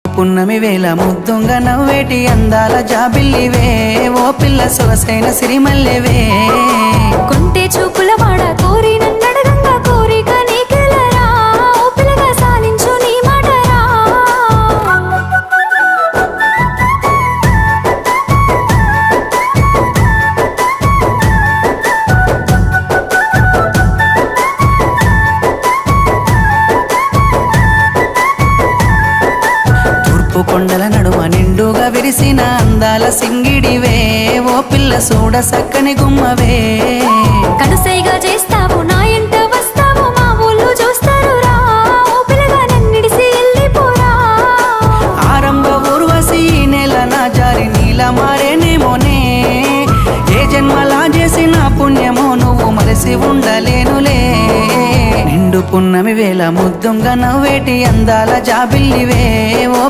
పున్నమి వేళ ముద్దుంగ నవ్వేటి అందాల జాబిల్లివే ఓ పిల్ల సొగసైన సిరిమల్లెవే కొంటే చూపుల వాడ కోరి నన్నడగంగా కోరిక నీకెలరా ఓ పిల్లగా సాలించు నీ మాటరా కొండల నడుమ నిండుగా విరిసిన అందాల సింగిడివే ఓ పిల్ల సూడ సక్కని గుమ్మవే కనుసైగా చేస్తావు నా ఎంట వస్తావు మా ఊళ్ళు చూస్తారు రా ఓ పిల్లగా నన్నిడిసి వెళ్ళిపోరా ఆరంభ ఊర్వశి నెల నా జారి నీల మారేనేమోనే ఏ జన్మలా చేసిన పుణ్యమో నువ్వు మరసి ఉండలేనులే నిండు పున్నమి వేళ ముద్దుంగ నవ్వేటి అందాల జాబిల్లివే ఓ